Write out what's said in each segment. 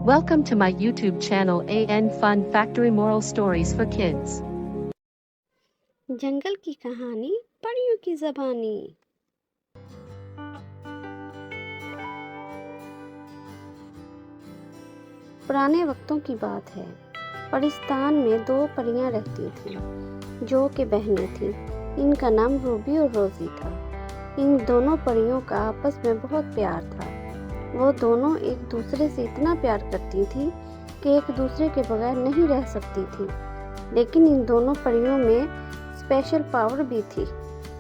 Welcome to my YouTube channel AN Fun Factory Moral Stories for Kids. जंगल की कहानी, परियों की ज़बानी। पुराने वक्तों की बात है। परिस्तान में दो परियां रहती थीं, जो कि बहनें थीं। इनका नाम रूबी और रोज़ी था। इन दोनों परियों का आपस में बहुत प्यार था। वो दोनों एक दूसरे से इतना प्यार करती थी कि एक दूसरे के बगैर नहीं रह सकती थी। लेकिन इन दोनों परियों में स्पेशल पावर भी थी।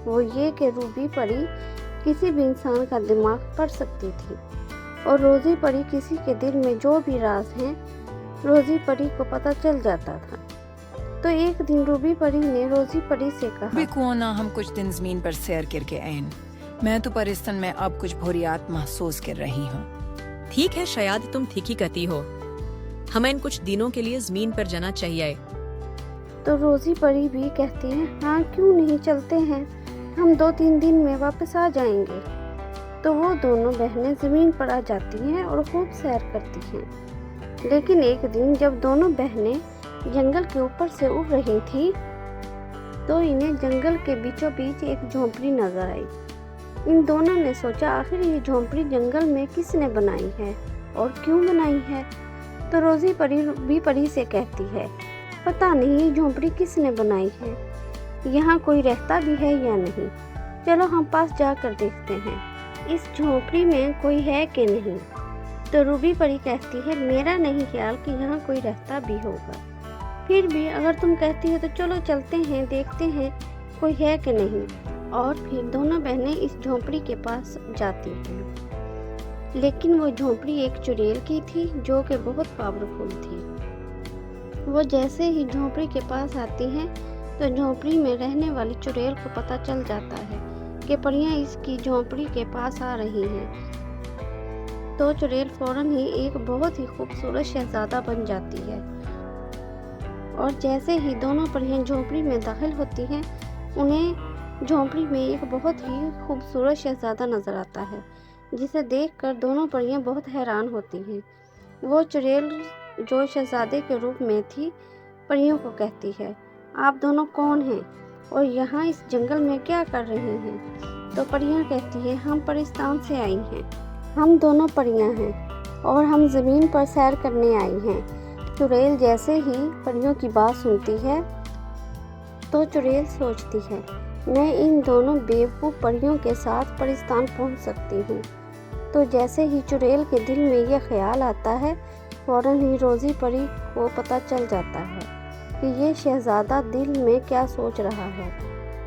वो ये कि रूबी परी किसी भी इंसान का दिमाग पढ़ सकती थी और रोज़ी परी किसी के दिल में जो भी राज हैं रोज़ी परी को पता चल जाता था। तो एक दिन रूबी परी ने रोज़ी परी से कहा, क्यों ना हम कुछ दिन ज़मीन पर सैर करके आएं। मैं तो परिस्तान में अब कुछ बोरियत महसूस कर रही हूँ। ठीक है, शायद तुम ठीक ही कहती हो। हमें इन कुछ दिनों के लिए ज़मीन पर जाना चाहिए। तो रोज़ी परी भी कहती है, हाँ क्यों नहीं, चलते हैं, हम 2-3 दिन में वापस आ जाएंगे। तो वो दोनों बहनें ज़मीन पर आ जाती हैं और खूब सैर करती हैं। लेकिन एक दिन जब दोनों बहनें जंगल के ऊपर से उड़ रही थी तो इन्हें जंगल के बीचों बीच एक झोंपड़ी नजर आई। इन दोनों ने सोचा, आखिर ये झोंपड़ी जंगल में किसने बनाई है और क्यों बनाई है। तो रोज़ी परी रूबी परी से कहती है, पता नहीं ये झोंपड़ी किसने बनाई है, यहाँ कोई रहता भी है या नहीं, चलो हम पास जाकर देखते हैं इस झोंपड़ी में कोई है कि नहीं। तो रूबी परी कहती है, मेरा नहीं ख्याल कि यहाँ कोई रहता भी होगा, फिर भी अगर तुम कहती हो तो चलो चलते हैं, देखते हैं कोई है कि नहीं। और फिर दोनों बहनें इस झोंपड़ी के पास जाती हैं। लेकिन वो झोंपड़ी एक चुड़ैल की थी जो कि बहुत पावरफुल थी। वो जैसे ही झोंपड़ी के पास आती हैं तो झोंपड़ी में रहने वाली चुड़ैल को पता चल जाता है कि परियां इसकी झोंपड़ी के पास आ रही हैं। तो चुड़ैल फौरन ही एक बहुत ही खूबसूरत शहजादा बन जाती है। और जैसे ही दोनों परियां झोंपड़ी में दाखिल होती हैं उन्हें झोंपड़ी में एक बहुत ही खूबसूरत शहजादा नजर आता है, जिसे देखकर दोनों परियां बहुत हैरान होती हैं। वो चुड़ैल जो शहजादे के रूप में थी परियों को कहती है, आप दोनों कौन हैं और यहाँ इस जंगल में क्या कर रही हैं। तो परियां कहती हैं, हम परिस्तान से आई हैं, हम दोनों परियां हैं और हम ज़मीन पर सैर करने आई हैं। चुड़ैल जैसे ही परियों की बात सुनती है तो चुड़ैल सोचती है, मैं इन दोनों बेवकूफ़ परियों के साथ परिस्तान पहुंच सकती हूँ। तो जैसे ही चुड़ैल के दिल में यह ख्याल आता है फौरन ही रोज़ी परी को पता चल जाता है कि ये शहज़ादा दिल में क्या सोच रहा है।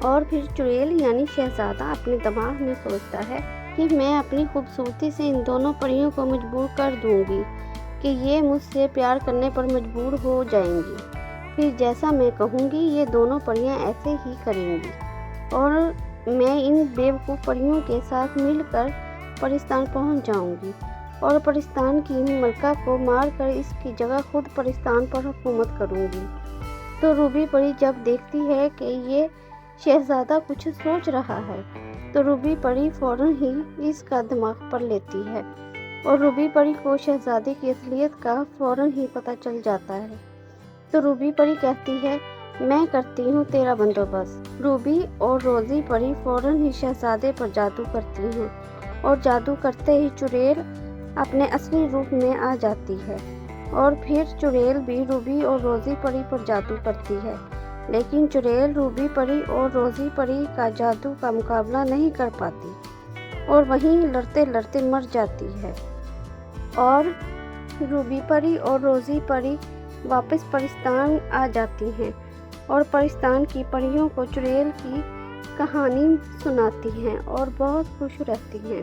और फिर चुड़ैल यानी शहज़ादा अपने दिमाग में सोचता है कि मैं अपनी खूबसूरती से इन दोनों परियों को मजबूर कर दूंगी कि ये मुझसे प्यार करने पर मजबूर हो जाएंगी। फिर जैसा मैं कहूँगी ये दोनों परियां ऐसे ही करेंगी और मैं इन बेवकूफ़ परियों के साथ मिलकर परिस्तान पहुंच जाऊंगी और परिस्तान की मलका को मारकर इसकी जगह खुद परिस्तान पर हुकूमत करूंगी। तो रूबी परी जब देखती है कि ये शहजादा कुछ सोच रहा है तो रूबी परी फौरन ही इसका दिमाग पर लेती है और रूबी परी को शहजादे की असलियत का फौरन ही पता चल जाता है। तो रूबी परी कहती है, मैं करती हूँ तेरा बंदोबस्त। रूबी और रोज़ी परी फौरन ही शहजादे पर जादू करती हैं और जादू करते ही चुड़ैल अपने असली रूप में आ जाती है। और फिर चुड़ैल भी रूबी और रोज़ी परी पर जादू करती है, लेकिन चुड़ैल रूबी परी और रोज़ी परी का जादू का मुकाबला नहीं कर पाती और वहीं लड़ते लड़ते मर जाती है। और रूबी परी और रोज़ी परी वापस परिस्तान आ जाती हैं और परिस्तान की परियों को चुड़ैल की कहानी सुनाती हैं और बहुत खुश रहती हैं।